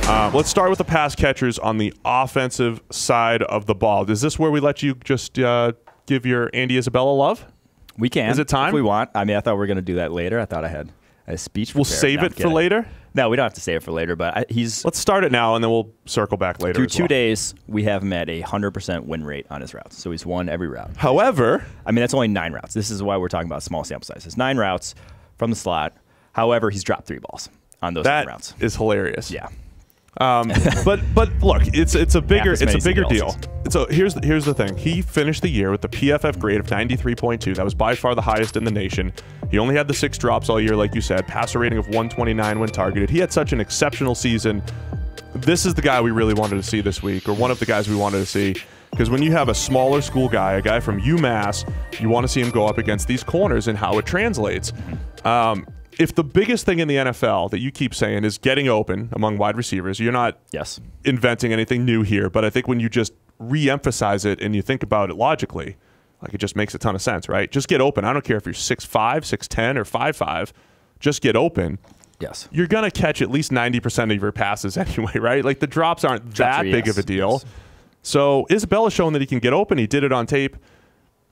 Let's start with the pass catchers on the offensive side of the ball. Is this where we let you just give your Andy Isabella love? We can. Is it time? If we want. I mean, I thought we were going to do that later. I thought I had a speech prepared. We'll save it for later? No, we don't have to save it for later, but he's... Let's start it now, and then we'll circle back later. Through 2 days, we have him at a 100% win rate on his routes. So he's won every route. However... I mean, that's only 9 routes. This is why we're talking about small sample sizes. 9 routes from the slot. However, he's dropped 3 balls on those 9 routes. That is hilarious. Yeah. But look, it's a bigger deal. So here's the thing. He finished the year with the PFF grade of 93.2. That was by far the highest in the nation. He only had the 6 drops all year, like you said. Passer rating of 129 when targeted. He had such an exceptional season. This is the guy we really wanted to see this week, or one of the guys we wanted to see. Because when you have a smaller school guy, a guy from UMass, you want to see him go up against these corners and how it translates. If the biggest thing in the NFL that you keep saying is getting open among wide receivers, you're not inventing anything new here, but I think when you just re-emphasize it and you think about it logically, like it just makes a ton of sense, right? Just get open. I don't care if you're 6'5", 6'10", or 5'5", just get open. Yes. You're going to catch at least 90% of your passes anyway, right? Like the drops aren't that big of a deal. Yes. So Isabella's shown that he can get open. He did it on tape.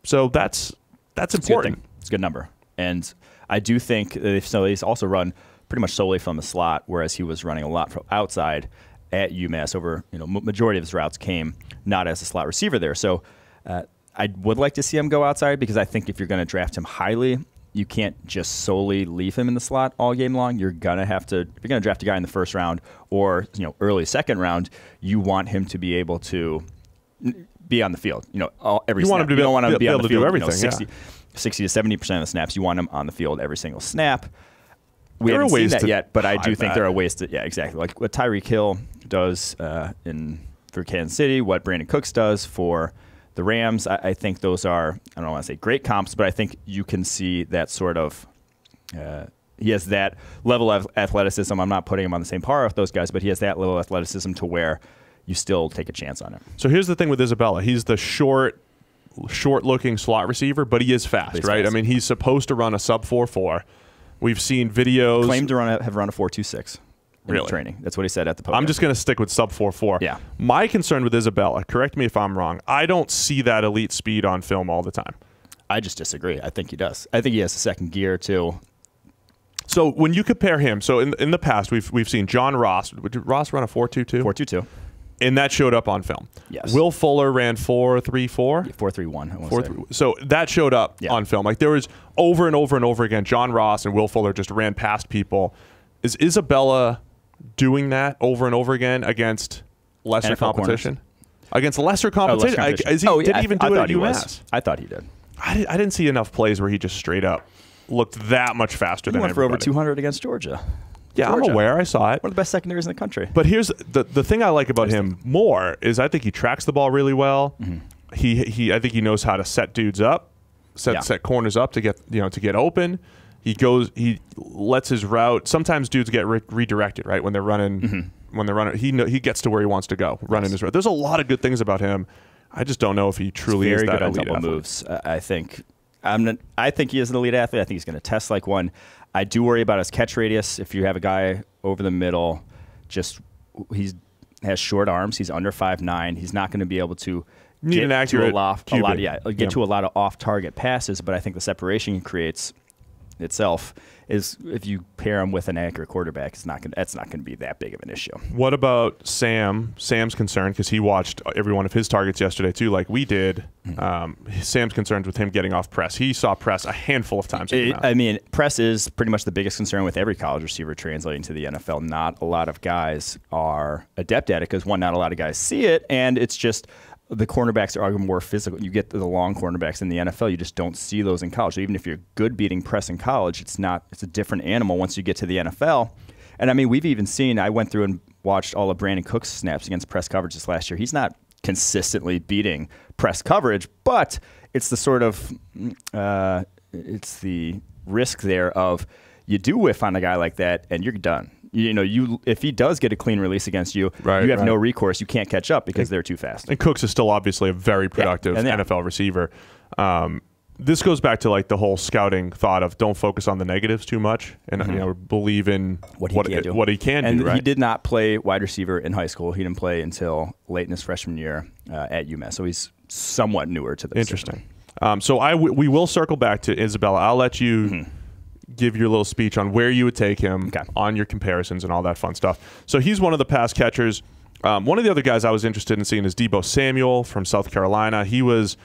So that's important. It's a good number. And I do think that he's also run pretty much solely from the slot, whereas he was running a lot from outside at UMass. Over majority of his routes came not as a slot receiver there. So I would like to see him go outside because I think if you're going to draft him highly, you can't just solely leave him in the slot all game long. You're gonna have to. If you're going to draft a guy in the first round or early second round, you want him to be able to be on the field. Every you snap. want him to be able to do everything. 60 to 70% of the snaps, you want him on the field every single snap. We haven't seen that yet, but I do think there are ways to, exactly. Like what Tyreek Hill does for Kansas City, what Brandon Cooks does for the Rams. I think those are, I don't want to say great comps, but I think you can see that sort of, he has that level of athleticism. I'm not putting him on the same par with those guys, but he has that level of athleticism to where you still take a chance on him. So here's the thing with Isabella. He's the short-looking slot receiver, but he is fast, right? Fast. I mean, he's supposed to run a sub 4.4. We've seen videos. Claimed to have run a 4.26 in training. That's what he said at the podium. I'm just going to stick with sub 4.4. Yeah. My concern with Isabella, correct me if I'm wrong, I don't see that elite speed on film all the time. I just disagree. I think he does. I think he has a second gear, too. So when you compare him, so in the past, we've seen John Ross. Did Ross run a 4.22? 4.22. And that showed up on film. Yes. Will Fuller ran 4.34. 4.31. So that showed up on film. Like there was over and over and over again, John Ross and Will Fuller just ran past people. Is Isabella doing that over and over again against lesser competition? Against lesser competition? Did he even do it at UMass? I thought he did. I didn't see enough plays where he just straight up looked that much faster than everybody. He went for over 200 against Georgia. Yeah, I'm aware. I saw it. One of the best secondaries in the country. But here's the thing I like about him more is I think he tracks the ball really well. Mm-hmm. I think he knows how to set dudes up, set corners up to get open. He lets his route. Sometimes dudes get redirected, right, when they're running. Mm-hmm. When they're running, he gets to where he wants to go, running his route. There's a lot of good things about him. I just don't know if he truly is that elite athlete. Moves. I think he is an elite athlete. I think he's going to test like one. I do worry about his catch radius. If you have a guy over the middle, he has short arms. He's under 5'9". He's not going to be able to get to a lot of off-target passes. But I think the separation he creates itself is, if you pair him with an accurate quarterback, that's not going to be that big of an issue. What about Sam? Sam's concerned because he watched every one of his targets yesterday too, like we did. Sam's concerned with him getting off press. He saw press a handful of times. I mean, press is pretty much the biggest concern with every college receiver translating to the NFL. Not a lot of guys are adept at it because, one, not a lot of guys see it, and it's just the cornerbacks are more physical. You get the long cornerbacks in the NFL, you just don't see those in college. So even if you're good beating press in college, it's a different animal once you get to the NFL. And I mean, we've even seen, I went through and watched all of Brandon Cooks' snaps against press coverage this last year. He's not consistently beating press coverage, but it's the sort of, it's the risk there of you do whiff on a guy like that and you're done. If he does get a clean release against you, you have no recourse. You can't catch up because they're too fast. And Cooks is still obviously a very productive NFL receiver. this goes back to like the whole scouting thought of don't focus on the negatives too much, and believe in what he can do. And he did not play wide receiver in high school. He didn't play until late in his freshman year at UMass. So he's somewhat newer to the Interesting. So we will circle back to Isabella. I'll let you give your little speech on where you would take him on your comparisons and all that fun stuff. So he's one of the pass catchers. One of the other guys I was interested in seeing is Deebo Samuel from South Carolina. He was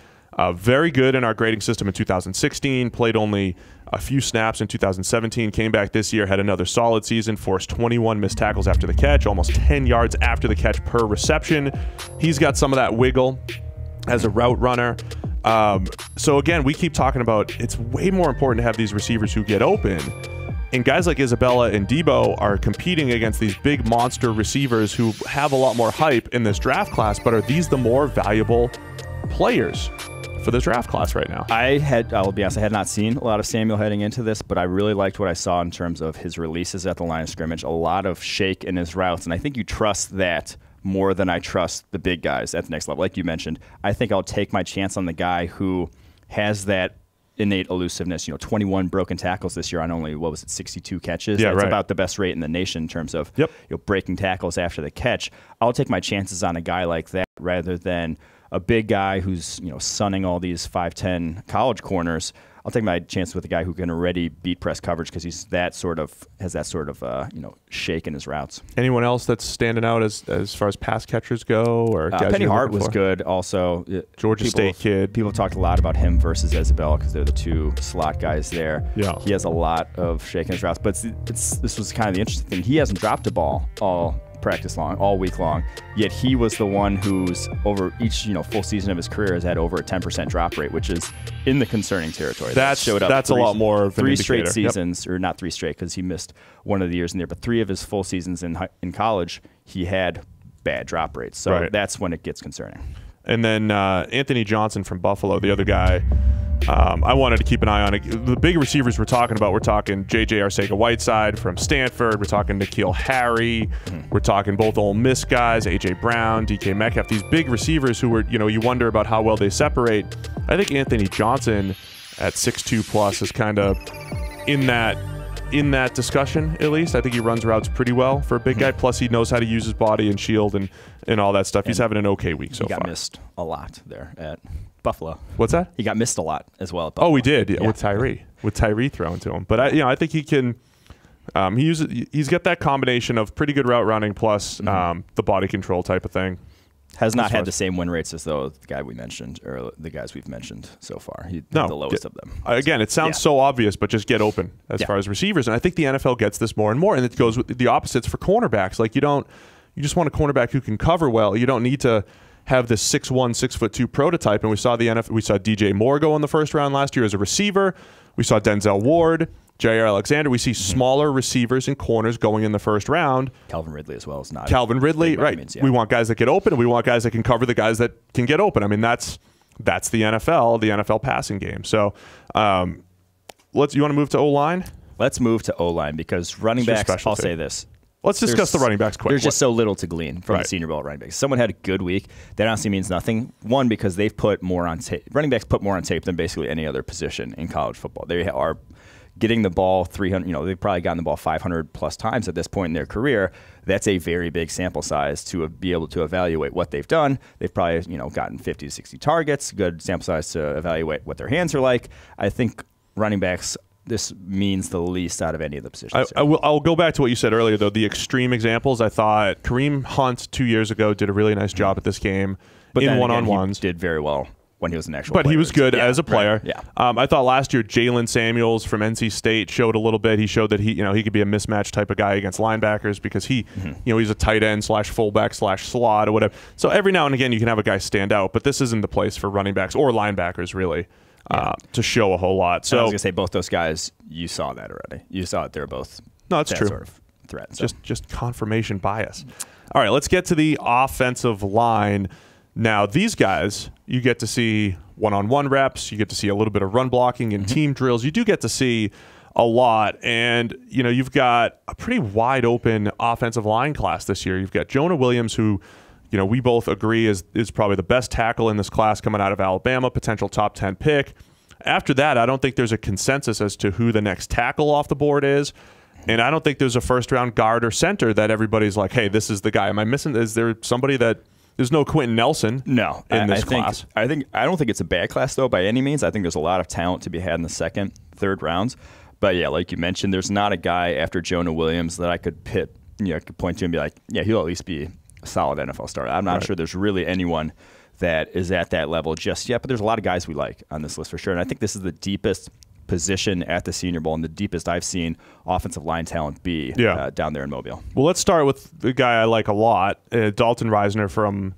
very good in our grading system in 2016, played only a few snaps in 2017, came back this year, had another solid season, forced 21 missed tackles after the catch, almost 10 yards after the catch per reception. He's got some of that wiggle as a route runner. So again, we keep talking about it's way more important to have these receivers who get open. And guys like Isabella and Deebo are competing against these big monster receivers who have a lot more hype in this draft class, but are these the more valuable players for this draft class right now? I'll be honest, I had not seen a lot of Samuel heading into this, but I really liked what I saw in terms of his releases at the line of scrimmage. A lot of shake in his routes, and I think you trust that more than I trust the big guys at the next level. Like you mentioned, I think I'll take my chance on the guy who has that innate elusiveness. 21 broken tackles this year on only, 62 catches? Yeah, That's right. about the best rate in the nation in terms of breaking tackles after the catch. I'll take my chances on a guy like that rather than a big guy who's sunning all these 5'10" college corners. I'll take my chance with a guy who can already beat press coverage because he's has that sort of shake in his routes. Anyone else that's standing out as far as pass catchers go? Or Penny Hart was good also. Georgia State kid. People talked a lot about him versus Isabella because they're the two slot guys there. Yeah. He has a lot of shake in his routes. But this was kind of the interesting thing. He hasn't dropped a ball all week long, yet he was the one who's over each full season of his career has had over a 10% drop rate, which is in the concerning territory. That's a lot more of an three indicator. Straight seasons, or not three straight because he missed one of the years in there, but 3 of his full seasons in college he had bad drop rates. So that's when it gets concerning. And then Anthony Johnson from Buffalo, the other guy, I wanted to keep an eye on it. The big receivers we're talking J.J. Arcega-Whiteside from Stanford. We're talking N'Keal Harry. We're talking both Ole Miss guys, A.J. Brown, D.K. Metcalf. These big receivers who were, you wonder about how well they separate. I think Anthony Johnson at 6'2 plus is kind of in that discussion, at least. I think he runs routes pretty well for a big guy. Plus, he knows how to use his body and shield and all that stuff. He's having an okay week so far. He got missed a lot there at Buffalo. What's that? He got missed a lot as well at Buffalo. Oh, we did, with Tyree thrown to him. But I think he can. He's got that combination of pretty good route running plus the body control type of thing. Has not had the same win rates as the guy we mentioned, or the guys we've mentioned so far. He's the lowest of them. Again, it sounds so obvious, but just get open as far as receivers. And I think the NFL gets this more and more, and it goes with the opposites for cornerbacks. Like you just want a cornerback who can cover well. You don't need to have this 6'1", 6'2" prototype. And we saw we saw DJ Moore go in the first round last year as a receiver. We saw Denzel Ward, Jair Alexander. We see smaller receivers and corners going in the first round. Calvin Ridley as well is not. Calvin Ridley, right. Means, we want guys that get open, and we want guys that can cover the guys that can get open. I mean, that's the NFL passing game. So you want to move to O-line? Let's move to O-line because running backs, I'll say this. Let's discuss the running backs quick. There's just so little to glean from the Senior Bowl running backs. Someone had a good week. That honestly means nothing. One, because they've put more on tape. Running backs put more on tape than basically any other position in college football. They are getting the ball 300. They've probably gotten the ball 500 plus times at this point in their career. That's a very big sample size to be able to evaluate what they've done. They've probably gotten 50 to 60 targets. Good sample size to evaluate what their hands are like. I think running backs. This means the least out of any of the positions. I'll go back to what you said earlier, though. The extreme examples, I thought Kareem Hunt 2 years ago did a really nice job at this game in one-on-ones. He did very well when he was an actual player. But he was good as a player. Right. Yeah. I thought last year Jalen Samuels from NC State showed a little bit. He showed that he could be a mismatch type of guy against linebackers because he's a tight end / fullback / slot or whatever. So every now and again you can have a guy stand out, but this isn't the place for running backs or linebackers really. To show a whole lot. So I was going to say both those guys, you saw that already. You saw it. They're both that's true. Sort of threat. So. Just confirmation bias. All right, let's get to the offensive line. Now, these guys, you get to see one-on-one reps. You get to see a little bit of run blocking and team drills. You do get to see a lot. And, you've got a pretty wide open offensive line class this year. You've got Jonah Williams, who we both agree is probably the best tackle in this class coming out of Alabama, potential top 10 pick. After that, I don't think there's a consensus as to who the next tackle off the board is. And I don't think there's a first-round guard or center that everybody's like, hey, this is the guy. Am I missing? Is there somebody that – there's no Quentin Nelson in this class? I don't think it's a bad class, though, by any means. I think there's a lot of talent to be had in the second, third rounds. But, yeah, like you mentioned, there's not a guy after Jonah Williams that I could point to and be like, yeah, he'll at least be a solid NFL starter. I'm not sure there's really anyone that is at that level just yet, but there's a lot of guys we like on this list for sure. And I think this is the deepest position at the Senior Bowl and the deepest I've seen offensive line talent be down there in Mobile. Well, let's start with the guy I like a lot, Dalton Risner from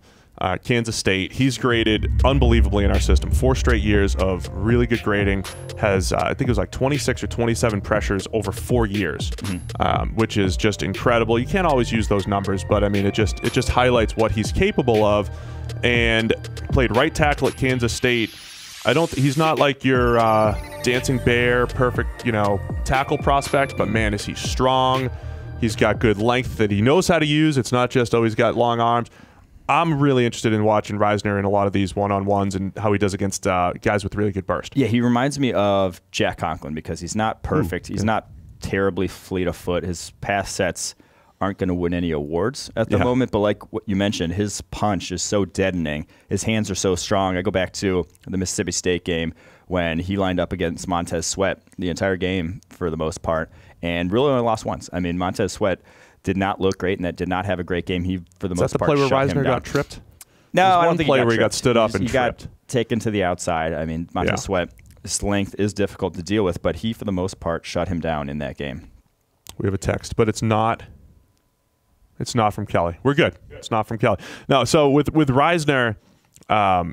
Kansas State. He's graded unbelievably in our system. 4 straight years of really good grading. Has I think it was like 26 or 27 pressures over 4 years, which is just incredible. You can't always use those numbers, but I mean it just highlights what he's capable of. And played right tackle at Kansas State. He's not like your dancing bear, perfect, tackle prospect, but man, is he strong. He's got good length that he knows how to use. It's not just, he's got long arms. I'm really interested in watching Risner in a lot of these one-on-ones and how he does against guys with really good burst. Yeah, he reminds me of Jack Conklin because he's not perfect. He's not terribly fleet of foot. His pass sets aren't going to win any awards at the moment, but like what you mentioned, his punch is so deadening. His hands are so strong. I go back to the Mississippi State game when he lined up against Montez Sweat the entire game for the most part and really only lost once. I mean, Montez Sweat did not look great and that did not have a great game. He, for the most part, Is that the play where Risner got tripped? No, I don't think play where he got stood up and tripped. He got taken to the outside. I mean, Montez Sweat, his length is difficult to deal with, but he, for the most part, shut him down in that game. We have a text, but it's not from Kelly. We're good. It's not from Kelly. No, so with Risner,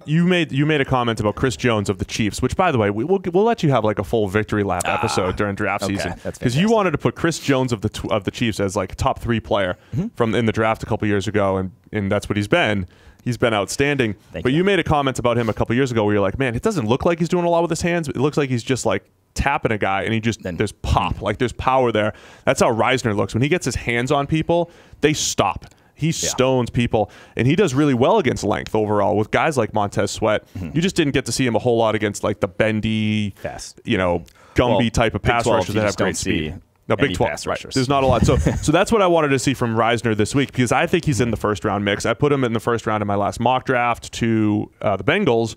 you made a comment about Chris Jones of the Chiefs, which, by the way, we'll let you have like a full victory lap episode during draft season because you wanted to put Chris Jones of the Chiefs as like a top 3 player from in the draft a couple years ago, and that's what he's been. He's been outstanding. But you made a comment about him a couple years ago where you're like, man, it doesn't look like he's doing a lot with his hands. It looks like he's just like tapping a guy, and there's pop, like there's power there. That's how Risner looks. When he gets his hands on people, they stop. He stones people, and he does really well against length overall with guys like Montez Sweat. You just didn't get to see him a whole lot against like the bendy, Gumby type of pass rushers that have great speed. No, Big 12, right. There's not a lot. So that's what I wanted to see from Risner this week because I think he's in the first-round mix. I put him in the first round in my last mock draft to the Bengals,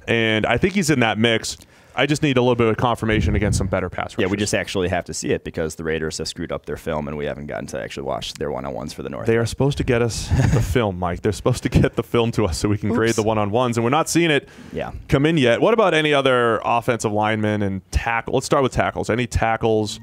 and I think he's in that mix. I just need a little bit of confirmation against some better pass rushers. Yeah, we just actually have to see it because the Raiders have screwed up their film, and we haven't gotten to actually watch their one-on-ones for the North. They are supposed to get us the film, Mike. They're supposed to get the film to us so we can grade the one-on-ones, and we're not seeing it come in yet. What about any other offensive linemen and tackle? Let's start with tackles. Any tackles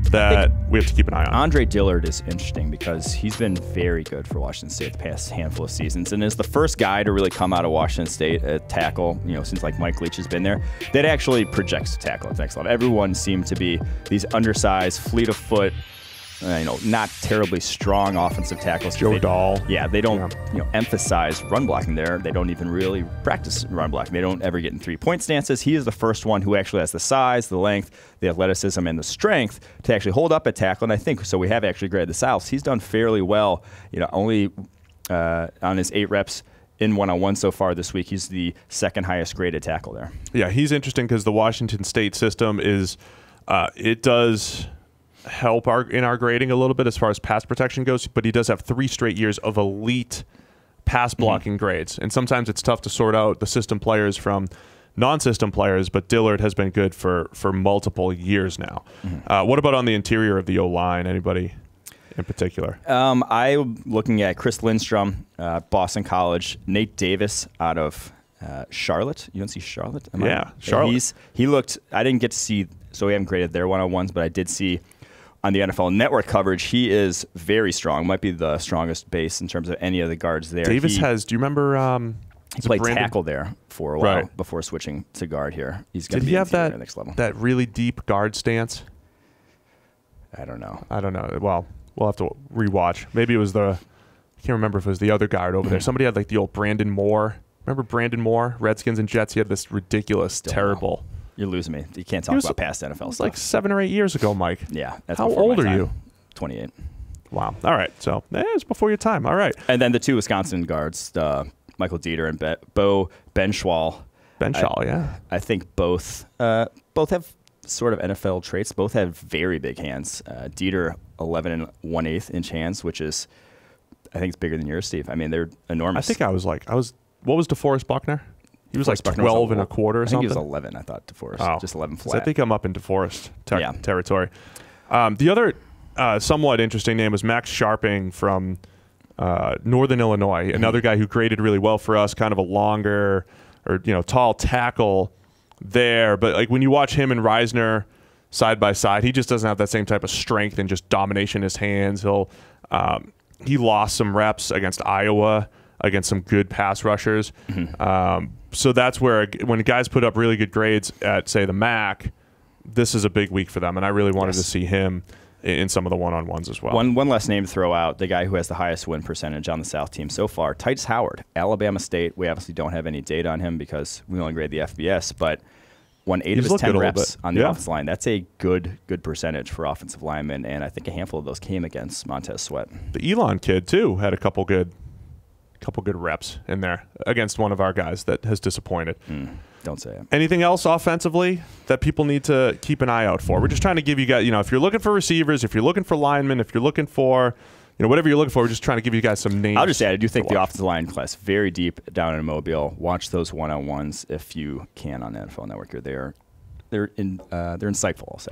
that we have to keep an eye on? Andre Dillard is interesting because he's been very good for Washington State the past handful of seasons and is the first guy to really come out of Washington State at tackle, since like Mike Leach has been there, that actually projects to tackle at the next level. Everyone seemed to be these undersized, fleet of foot, not terribly strong offensive tackles. Joe Dahl. Yeah, they don't emphasize run blocking there. They don't even really practice run blocking. They don't ever get in 3-point stances. He is the first one who actually has the size, the length, the athleticism, and the strength to actually hold up at tackle. And I think, so we have actually graded the Souths. He's done fairly well, only on his 8 reps in one-on-one so far this week. He's the second highest graded tackle there. Yeah, he's interesting because the Washington State system is, it does help in our grading a little bit as far as pass protection goes, but he does have 3 straight years of elite pass blocking grades. And sometimes it's tough to sort out the system players from non-system players, but Dillard has been good for multiple years now. What about on the interior of the O-line? Anybody in particular? I'm looking at Chris Lindstrom, Boston College, Nate Davis out of Charlotte, UNC Charlotte. Charlotte. He looked, I didn't get to see, so we haven't graded their one-on-ones, but I did see on the NFL Network coverage, he is very strong. Might be the strongest base in terms of any of the guards there. Davis has, do you remember? He played tackle there for a while before switching to guard here. He's going to be have that next level. That really deep guard stance? I don't know. Well, we'll have to rewatch. Maybe it was I can't remember if it was the other guard over there. Somebody had like the old Brandon Moore. Remember Brandon Moore? Redskins and Jets. He had this ridiculous, terrible. You're losing me. You can't talk about past NFL stuff. Like 7 or 8 years ago, Mike. Yeah. That's How old are you? 28. Wow. All right. So it's before your time. All right. And then the 2 Wisconsin guards, Michael Dieter and Bo Benchwall. Ben Shaw, yeah. I think both have sort of NFL traits. Both have very big hands. Dieter, 11 1/8 hands, which is, I think it's bigger than yours, Steve. I mean, they're enormous. I think what was DeForest Buckner? He was like 12 1/4 or something. I think he was 11, I thought, DeForest. Just 11 flat. I think I'm up in DeForest territory. The other somewhat interesting name was Max Sharping from Northern Illinois, another guy who graded really well for us, kind of a longer or tall tackle there. But like when you watch him and Reisner side by side, he just doesn't have that same type of strength and just domination in his hands. He lost some reps against Iowa against some good pass rushers. So that's where when guys put up really good grades at, say, the MAC, this is a big week for them, and I really wanted to see him in some of the one-on-ones as well. One last name to throw out, the guy who has the highest win percentage on the South team so far, Titus Howard, Alabama State. We obviously don't have any data on him because we only grade the FBS, but won 8 of his 10 reps on the offensive line. That's a good percentage for offensive linemen, and I think a handful of those came against Montez Sweat. The Elon kid, too, had a couple good reps in there against one of our guys that has disappointed. Don't say it. Anything else offensively that people need to keep an eye out for? We're just trying to give you guys, if you're looking for receivers, if you're looking for linemen, if you're looking for, whatever you're looking for, we're just trying to give you guys some names. I'll just add, I do think the offensive line class very deep down in Mobile. Watch those one-on-ones if you can on NFL Network. They're insightful, I'll say.